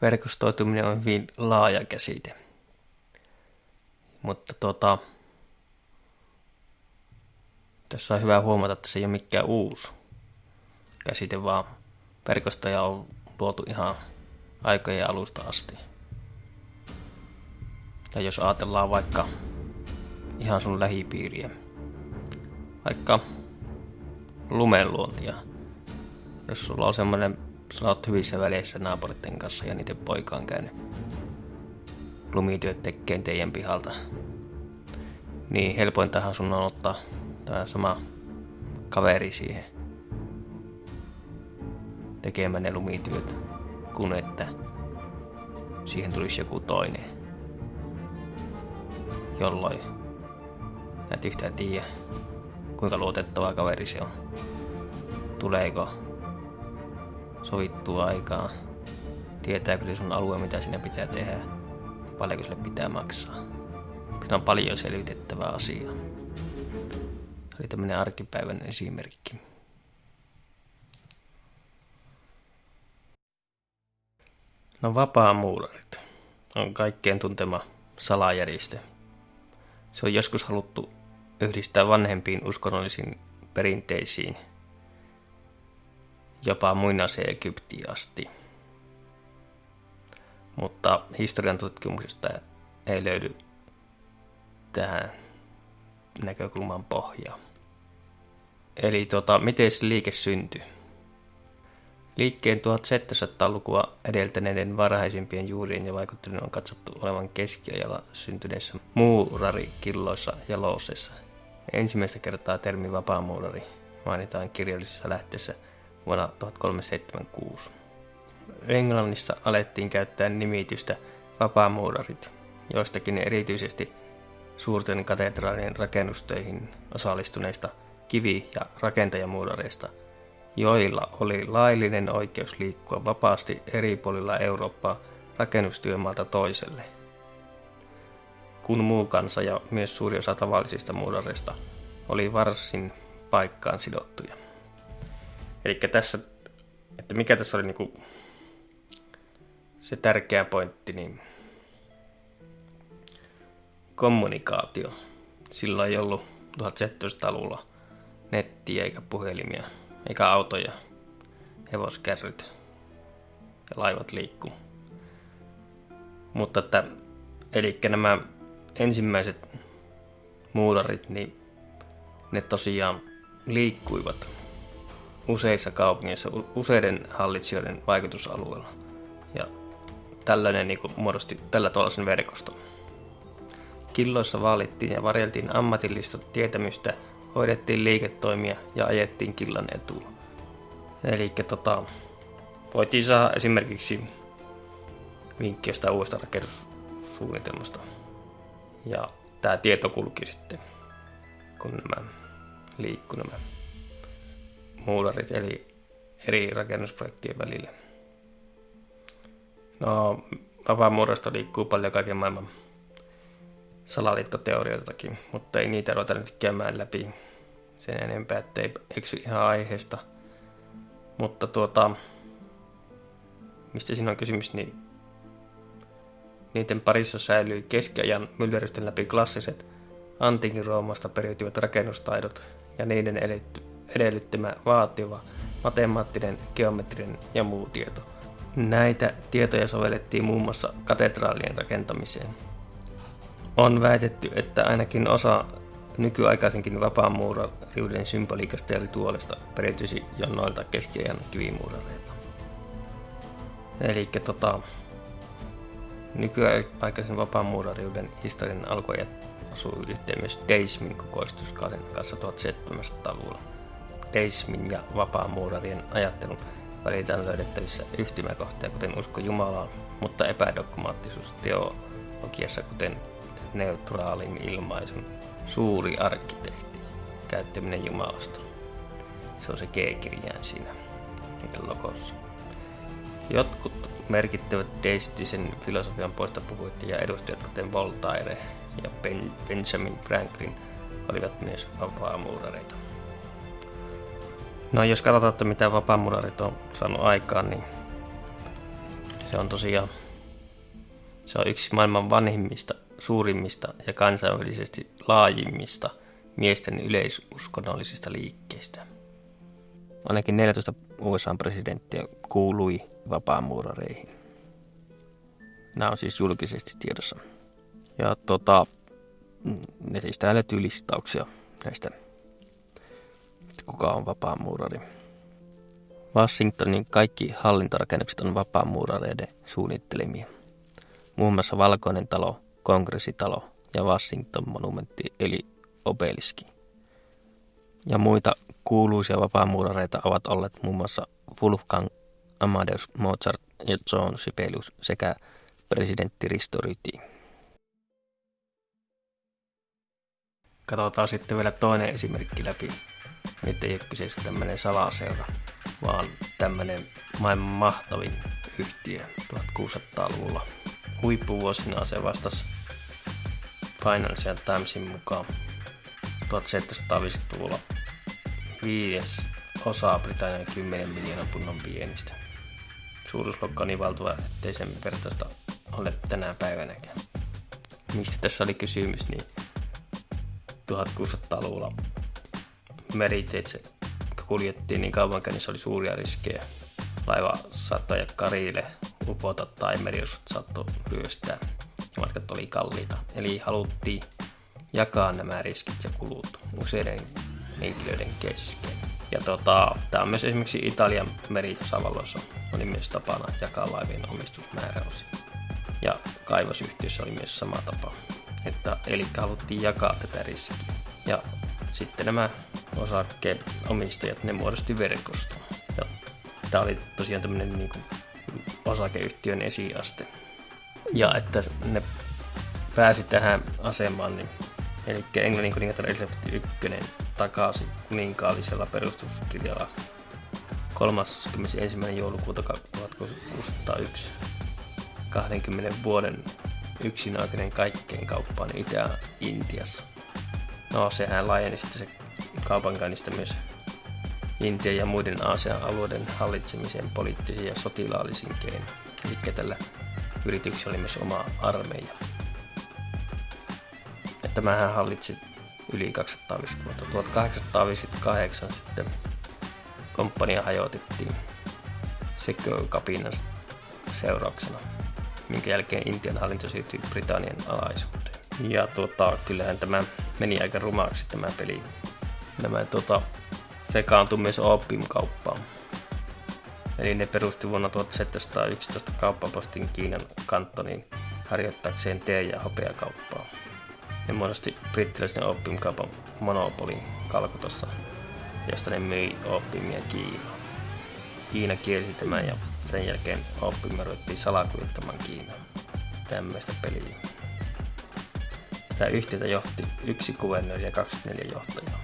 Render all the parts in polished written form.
verkostoituminen on hyvin laaja käsite. Mutta tässä on hyvä huomata, että se ei ole mikään uusi käsite, vaan verkostoja on luotu ihan aikojen alusta asti. Ja jos ajatellaan vaikka ihan sun lähipiiriä, vaikka lumenluontia, jos sulla on semmoinen, sä oot hyvissä väleissä naapuritten kanssa ja niiden poika on käynyt lumityöt tekeen teidän pihalta, niin helpointahan sun on ottaa tämä sama kaveri siihen tekemään ne lumityöt, kun että siihen tulisi joku toinen, jolloin et yhtään tiedä, kuinka luotettava kaveri se on. Tuleeko sovittua aikaa, tietääkö sun alue, mitä sinne pitää tehdä, ja paljonko sille pitää maksaa. Siinä on paljon selvitettävää asiaa. Se oli tämmöinen arkipäivän esimerkki. No, vapaamuurarit on kaikkien tuntema salajärjestö. Se on joskus haluttu yhdistää vanhempiin uskonnollisiin perinteisiin, jopa muinaiseen Egyptiin asti. Mutta historian tutkimuksesta ei löydy tähän näkökulman pohjaa. Eli miten se liike syntyi? Liikkeen 1700-lukua edeltäneiden varhaisimpien juurien ja vaikutteiden on katsottu olevan keskiajalla syntyneissä muurarikilloissa ja looseissa. Ensimmäistä kertaa termi vapaamuurari mainitaan kirjallisissa lähteissä vuonna 1376. Englannissa alettiin käyttää nimitystä vapaamuurarit, joistakin erityisesti suurten katedraalien rakennustöihin osallistuneista kivi- ja rakentajamuurareista, joilla oli laillinen oikeus liikkua vapaasti eri puolilla Eurooppaa rakennustyömaalta toiselle, kun muu kansa ja myös suuri osa tavallisista muurareista oli varsin paikkaan sidottuja. Eli tässä, että mikä tässä oli niinku se tärkeä pointti, niin kommunikaatio. Silloin ei ollut 1700-luvulla nettiä eikä puhelimia eikä autoja, hevoskärryt ja laivat liikkuu. Mutta eli nämä ensimmäiset muurarit, niin ne tosiaan liikkuivat useissa kaupungeissa useiden hallitsijoiden vaikutusalueella. Ja tällainen muodosti tällä tavalla sen verkoston. Killoissa vaalittiin ja varjeltiin ammatillista tietämystä, hoidettiin liiketoimia ja ajettiin killan etua. Eli voitiin saada esimerkiksi vinkki jostain uudesta rakennussuunnitelmasta. Ja tämä tieto kulki sitten, kun nämä muurarit eli eri rakennusprojektien välillä. No, vapaamuurasta liikkuu paljon kaiken maailman salaliittoteorioitakin, mutta ei niitä ruveta nyt käymään läpi sen enempää, ettei eksy ihan aiheesta. Mutta mistä siinä on kysymys, niin niiden parissa säilyy keskiajan myllerrysten läpi klassiset antiikin Roomasta periytyvät rakennustaidot ja niiden edellyttämä vaativa matemaattinen, geometrinen ja muu tieto. Näitä tietoja sovellettiin muun muassa katedraalien rakentamiseen. On väitetty, että ainakin osa nykyaikaisenkin vapaamuurariuden symboliikasta ja rituaalista periytyisi jo noilta keskiajan kivimuurareilta. Eli nykyaikaisen vapaamuurariuden historian alkuajat osui yhteen myös deismin kukoistuskauden kanssa 1700-luvulla. Deismin ja vapaamuurarien ajattelun välillä on löydettävissä yhtymäkohtia, kuten usko Jumalaan, mutta epädogmaattisuus teologiassa, kuten neutraalin ilmaisun suuri arkkitehti, käyttäminen Jumalasta. Se on se G-kirjain siinä niiden logossa. Jotkut merkittävät deistisen filosofian puolestapuhujat ja edustajat, kuten Voltaire ja Benjamin Franklin, olivat myös vapaamuurareita. No, jos katsotaan, että mitä vapaamuurarit on saanut aikaan, niin Se on tosiaan yksi maailman vanhimmista, suurimmista ja kansainvälisesti laajimmista miesten yleisuskonnollisista liikkeistä. Ainakin 14 USA-presidenttiä kuului vapaamuurareihin. Nämä on siis julkisesti tiedossa. Ja netistä löytyy listauksia näistä, kuka on vapaamuurari. Washingtonin kaikki hallintorakennukset on vapaamuurareiden suunnittelemia. Muun muassa Valkoinen talo, Kongressitalo ja Washington-monumentti eli obeliski. Ja muita kuuluisia vapaamuurareita ovat olleet muun muassa Wolfgang Amadeus Mozart ja John Sibelius sekä presidentti Risto Ryti. Katsotaan sitten vielä toinen esimerkki läpi. Nyt ei ole kyseessä tämmöinen salaseura, vaan tämmöinen maailman mahtavin yhtiö 1600-luvulla. Huippuvuosina se vastasi Financial Timesin mukaan 1750-luvulla 5 osa Britannian 10 miljoonan punnan viennistä. Suuruusluokka on niin valtava, ettei sen vertaista ole tänä päivänäkään. Mistä tässä oli kysymys, niin 1600-luvulla meriteitse kuljettiin niin kauankäynnissä oli suuria riskejä. Laiva saattoi ajaa karille, upota tai meriosat saattoi ryöstää. Matkat oli kalliita. Eli haluttiin jakaa nämä riskit ja kulut useiden henkilöiden kesken. Ja tämä on myös esimerkiksi Italian meritasavalloissa oli myös tapana jakaa laivien omistusmääräyksiä. Ja kaivosyhtiössä oli myös sama tapa. Eli haluttiin jakaa tätä riskiä. Ja sitten nämä osakkeenomistajat, ne muodosti verkoston. Ja tämä oli tosiaan tämmöinen niin kuin osakeyhtiön esiaste. Ja että ne pääsi tähän asemaan, niin, eli Englannin kuningatar Elisabeth I takasi kuninkaallisella perustuskirjalla 31. joulukuuta 1601 20 vuoden yksinäköinen kaikkeen kauppaan Itä-Intiassa. No, sehän laajeni sitten se kaupankäynnistä myös Intian ja muiden Aasian alueiden hallitsemiseen poliittisiin ja sotilaallisiin keinoin. Eli tällä yrityksellä oli myös oma armeija. Ja tämähän hallitsi yli 250 vuotta. 1858 sitten komppania hajotettiin Seco-kapinan seurauksena, minkä jälkeen Intian hallinto siirtyi Britannian alaisuuteen. Ja kyllähän tämä meni aika rumaksi tämä peli. Nämä sekaantui myös opiumkauppaan. Eli ne perusti vuonna 1711 kauppapostin Kiinan kantoniin harjoittaakseen tee- ja hopeakauppaa. Ne muodosti brittiläisen opiumkaupan monopolin Kalkutassa, josta ne myi opiumia Kiinaan. Kiina kielsi tämän ja sen jälkeen opiumia ruvettiin salakuljettamaan Kiinaan. Tämmöistä peliä. Tämä yhtiötä johti 1 kuvernööri ja 24 johtajaa.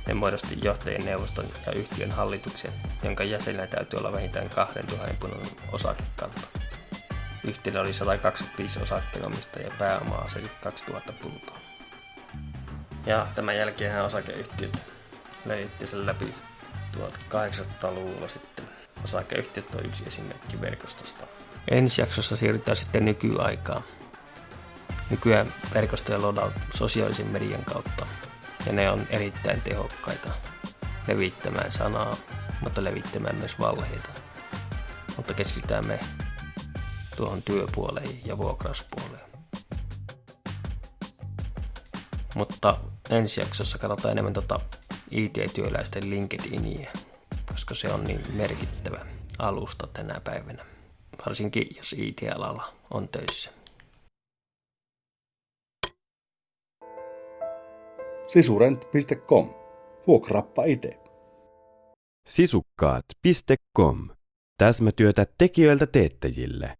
Ne muodosti johtajien neuvoston ja yhtiön hallituksen, jonka jäsenillä täytyy olla vähintään 2000 punnan osakekanta. Yhtiöllä oli 125 osakkeenomistajia ja pääomaa se 2000 puntaa. Ja tämän jälkeen osakeyhtiöt levitti sen läpi 1800-luvulla sitten. Osakeyhtiöt on yksi esimerkki verkostosta. Ensi jaksossa siirrytään sitten nykyaikaan. Nykyään verkostoja luodaan sosiaalisen median kautta. Ja ne on erittäin tehokkaita levittämään sanaa, mutta levittämään myös valheita. Mutta keskitytään me tuohon työpuoleen ja vuokrauspuoleen. Mutta ensi jaksossa katsotaan enemmän IT-työläisten LinkedIniä, koska se on niin merkittävä alusta tänä päivänä, varsinkin jos IT-alalla on töissä. Sisurent.com. Vuokraappa ite. Sisukkaat.com. Täsmätyötä tekijöiltä teettäjille.